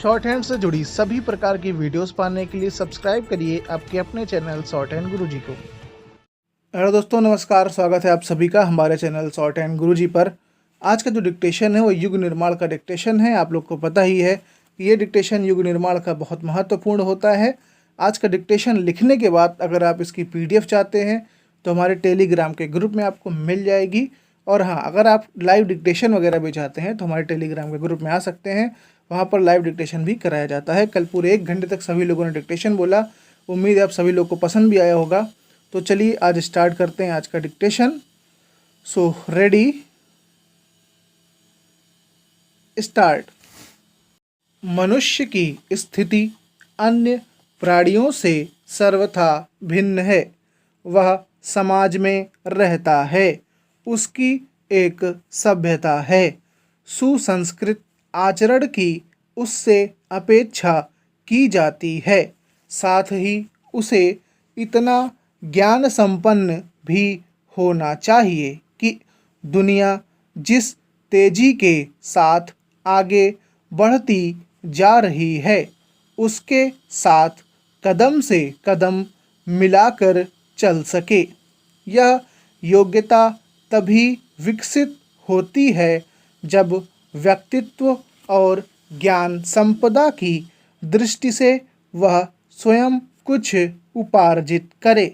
Short hand से जुड़ी सभी प्रकार की वीडियोस पाने के लिए सब्सक्राइब करिए आपके अपने चैनल शॉर्ट हैंड गुरुजी को। हेलो दोस्तों, नमस्कार। स्वागत है आप सभी का हमारे चैनल शॉर्ट हैंड गुरुजी पर। आज का जो डिक्टेशन है वो युग निर्माण का डिक्टेशन है। आप लोग को पता ही है कि ये डिक्टेशन युग निर्माण का बहुत महत्वपूर्ण होता है। आज का डिक्टेशन लिखने के बाद अगर आप इसकी PDF चाहते हैं तो हमारे टेलीग्राम के ग्रुप में आपको मिल जाएगी। और हाँ, अगर आप लाइव डिक्टेशन वगैरह भी चाहते हैं तो हमारे टेलीग्राम के ग्रुप में आ सकते हैं, वहाँ पर लाइव डिक्टेशन भी कराया जाता है। कल पूरे 1 घंटे तक सभी लोगों ने डिक्टेशन बोला। उम्मीद है आप सभी लोग को पसंद भी आया होगा। तो चलिए आज स्टार्ट करते हैं आज का डिक्टेशन। So ready, start. मनुष्य की स्थिति अन्य प्राणियों से सर्वथा भिन्न है। वह समाज में रहता है, उसकी एक सभ्यता है। सुसंस्कृत आचरण की उससे अपेक्षा की जाती है। साथ ही उसे इतना ज्ञान संपन्न भी होना चाहिए कि दुनिया जिस तेजी के साथ आगे बढ़ती जा रही है उसके साथ कदम से कदम मिलाकर चल सके। यह योग्यता तभी विकसित होती है जब व्यक्तित्व और ज्ञान संपदा की दृष्टि से वह स्वयं कुछ उपार्जित करे।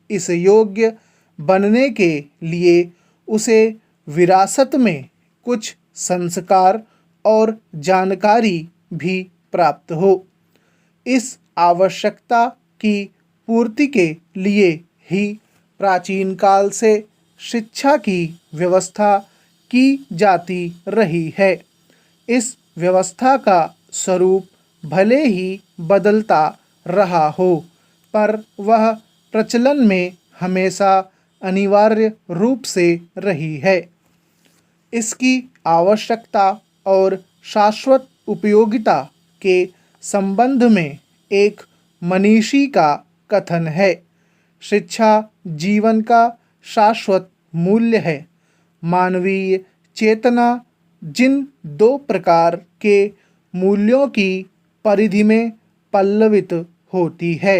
इस योग्य बनने के लिए उसे विरासत में कुछ संस्कार और जानकारी भी प्राप्त हो। इस आवश्यकता की पूर्ति के लिए ही प्राचीन काल से शिक्षा की व्यवस्था की जाती रही है। इस व्यवस्था का स्वरूप भले ही बदलता रहा हो, पर वह प्रचलन में हमेशा अनिवार्य रूप से रही है। इसकी आवश्यकता और शाश्वत उपयोगिता के संबंध में एक मनीषी का कथन है, शिक्षा जीवन का शाश्वत मूल्य है। मानवीय चेतना जिन 2 प्रकार के मूल्यों की परिधि में पल्लवित होती है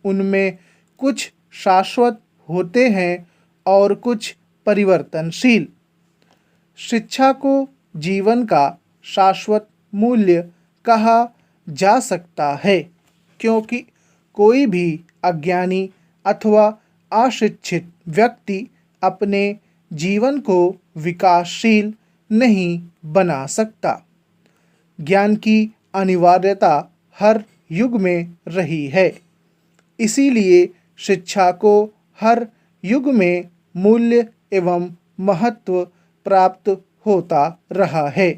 उनमें कुछ शाश्वत होते हैं और कुछ परिवर्तनशील। शिक्षा को जीवन का शाश्वत मूल्य कहा जा सकता है क्योंकि कोई भी अज्ञानी अथवा अशिक्षित व्यक्ति अपने जीवन को विकासशील नहीं बना सकता। ज्ञान की अनिवार्यता हर युग में रही है, इसीलिए शिक्षा को हर युग में मूल्य एवं महत्व प्राप्त होता रहा है।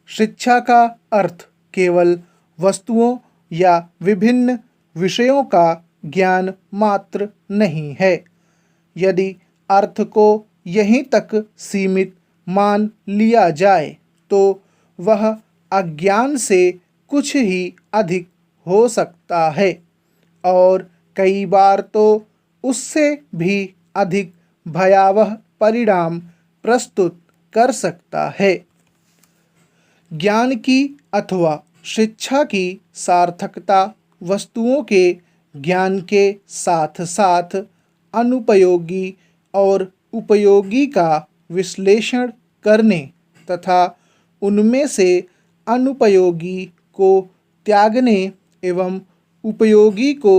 शिक्षा का अर्थ केवल वस्तुओं या विभिन्न विषयों का ज्ञान मात्र नहीं है। यदि अर्थ को यहीं तक सीमित मान लिया जाए तो वह अज्ञान से कुछ ही अधिक हो सकता है और कई बार तो उससे भी अधिक भयावह परिणाम प्रस्तुत कर सकता है। ज्ञान की अथवा शिक्षा की सार्थकता वस्तुओं के ज्ञान के साथ साथ अनुपयोगी और उपयोगी का विश्लेषण करने तथा उनमें से अनुपयोगी को त्यागने एवं उपयोगी को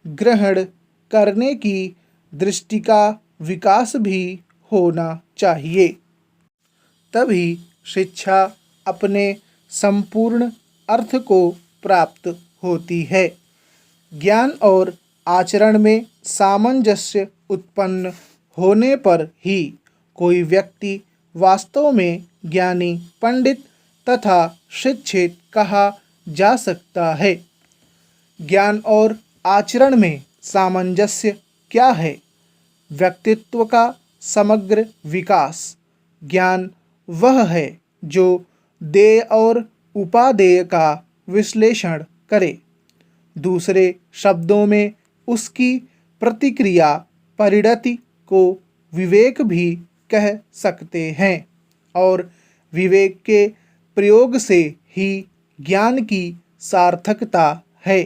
ग्रहण करने की दृष्टि का विकास भी होना चाहिए। तभी शिक्षा अपने संपूर्ण अर्थ को प्राप्त होती है। ज्ञान और आचरण में सामंजस्य उत्पन्न होने पर ही कोई व्यक्ति वास्तव में ज्ञानी, पंडित तथा शिक्षित कहा जा सकता है। ज्ञान और आचरण में सामंजस्य क्या है? व्यक्तित्व का समग्र विकास। ज्ञान वह है जो देय और उपादेय का विश्लेषण करे। दूसरे शब्दों में उसकी प्रतिक्रिया परिणति को विवेक भी कह सकते हैं और विवेक के प्रयोग से ही ज्ञान की सार्थकता है,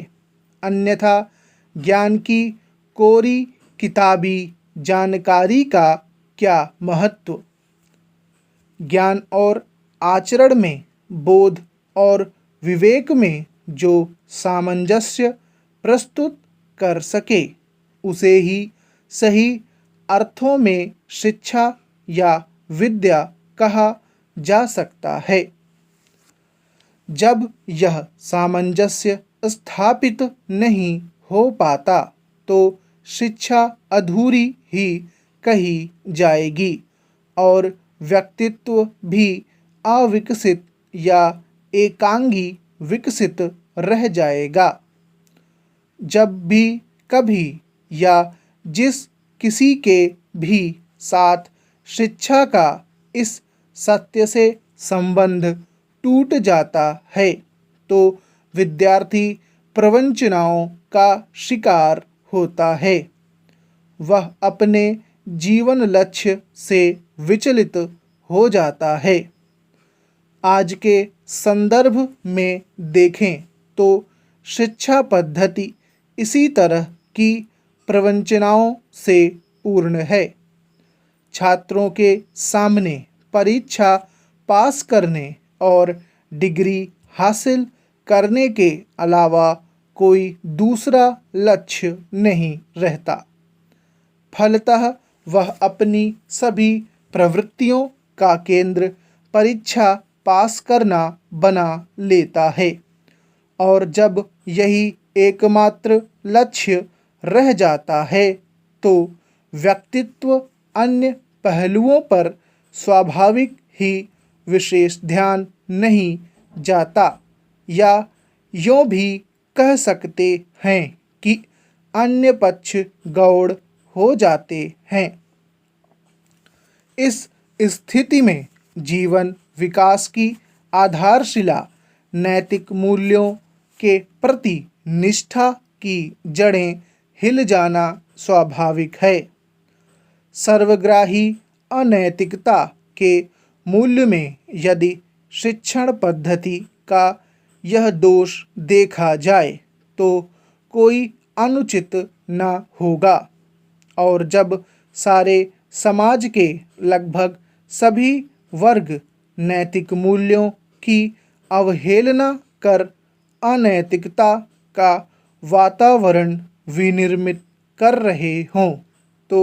अन्यथा ज्ञान की कोरी किताबी जानकारी का क्या महत्व। ज्ञान और आचरण में, बोध और विवेक में जो सामंजस्य प्रस्तुत कर सके उसे ही सही अर्थों में शिक्षा या विद्या कहा जा सकता है। जब यह सामंजस्य स्थापित नहीं हो पाता तो शिक्षा अधूरी ही कही जाएगी और व्यक्तित्व भी अविकसित या एकांगी विकसित रह जाएगा। जब भी कभी या जिस किसी के भी साथ शिक्षा का इस सत्य से संबंध टूट जाता है तो विद्यार्थी प्रवंचनाओं का शिकार होता है। वह अपने जीवन लक्ष्य से विचलित हो जाता है। आज के संदर्भ में देखें तो शिक्षा पद्धति इसी तरह की प्रवंचनाओं से पूर्ण है। छात्रों के सामने परीक्षा पास करने और डिग्री हासिल करने के अलावा कोई दूसरा लक्ष्य नहीं रहता। फलतः वह अपनी सभी प्रवृत्तियों का केंद्र परीक्षा पास करना बना लेता है और जब यही एकमात्र लक्ष्य रह जाता है तो व्यक्तित्व अन्य पहलुओं पर स्वाभाविक ही विशेष ध्यान नहीं जाता, या यूँ भी कह सकते हैं कि अन्य पक्ष गौड़ हो जाते हैं। इस स्थिति में जीवन विकास की आधारशिला नैतिक मूल्यों के प्रति निष्ठा की जड़ें हिल जाना स्वाभाविक है। सर्वग्राही अनैतिकता के मूल्य में यदि शिक्षण पद्धति का यह दोष देखा जाए तो कोई अनुचित न होगा, और जब सारे समाज के लगभग सभी वर्ग नैतिक मूल्यों की अवहेलना कर अनैतिकता का वातावरण विनिर्मित कर रहे हों तो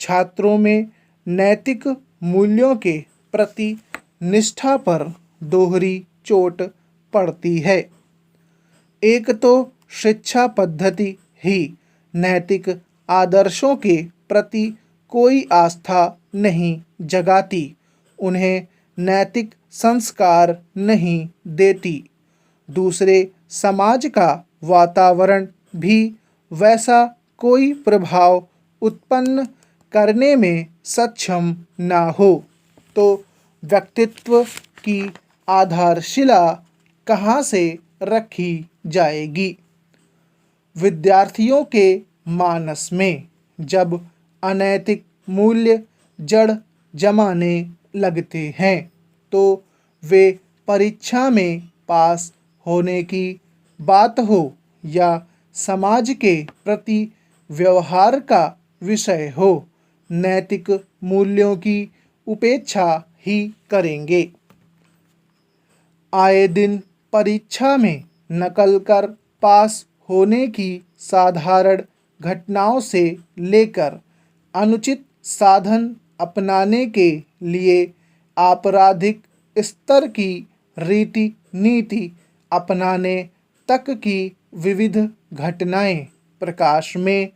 छात्रों में नैतिक मूल्यों के प्रति निष्ठा पर दोहरी चोट पड़ती है। एक तो शिक्षा पद्धति ही नैतिक आदर्शों के प्रति कोई आस्था नहीं जगाती, उन्हें नैतिक संस्कार नहीं देती। दूसरे समाज का वातावरण भी वैसा कोई प्रभाव उत्पन्न करने में सक्षम ना हो तो व्यक्तित्व की आधारशिला कहाँ से रखी जाएगी। विद्यार्थियों के मानस में जब अनैतिक मूल्य जड़ जमाने लगते हैं तो वे परीक्षा में पास होने की बात हो या समाज के प्रति व्यवहार का विषय हो, नैतिक मूल्यों की उपेक्षा ही करेंगे। आए दिन परीक्षा में नकल कर पास होने की साधारण घटनाओं से लेकर अनुचित साधन अपनाने के लिए आपराधिक स्तर की रीति नीति अपनाने तक की विविध घटनाएं प्रकाश में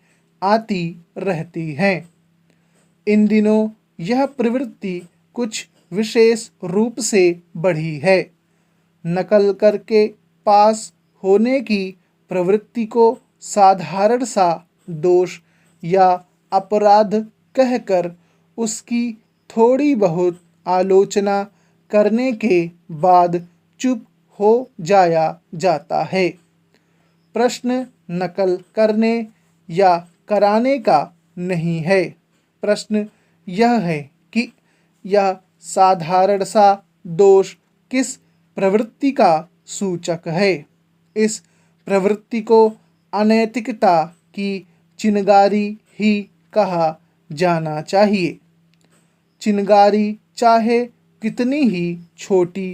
आती रहती हैं। इन दिनों यह प्रवृत्ति कुछ विशेष रूप से बढ़ी है। नकल करके पास होने की प्रवृत्ति को साधारण सा दोष या अपराध कहकर उसकी थोड़ी बहुत आलोचना करने के बाद चुप हो जाया जाता है। प्रश्न नकल करने या कराने का नहीं है, प्रश्न यह है कि यह साधारण सा दोष किस प्रवृत्ति का सूचक है। इस प्रवृत्ति को अनैतिकता की चिनगारी ही कहा जाना चाहिए। चिनगारी चाहे कितनी ही छोटी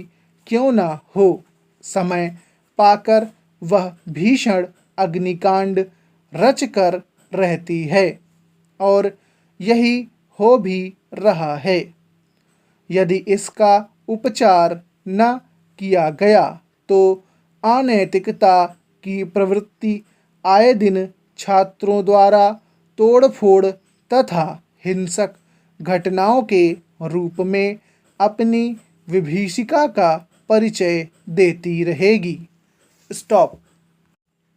क्यों न हो, समय पाकर वह भीषण अग्निकांड रचकर रहती है और यही हो भी रहा है। यदि इसका उपचार न किया गया तो अनैतिकता की प्रवृत्ति आए दिन छात्रों द्वारा तोड़फोड़ तथा हिंसक घटनाओं के रूप में अपनी विभीषिका का परिचय देती रहेगी। स्टॉप।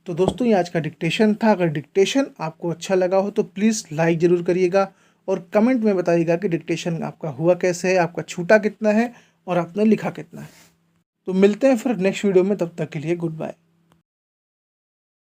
तो दोस्तों ये आज का डिक्टेशन था। अगर डिक्टेशन आपको अच्छा लगा हो तो प्लीज़ लाइक ज़रूर करिएगा और कमेंट में बताइएगा कि डिक्टेशन आपका हुआ कैसे है, आपका छूटा कितना है और आपने लिखा कितना है। तो मिलते हैं फिर नेक्स्ट वीडियो में, तब तक के लिए गुड बाय।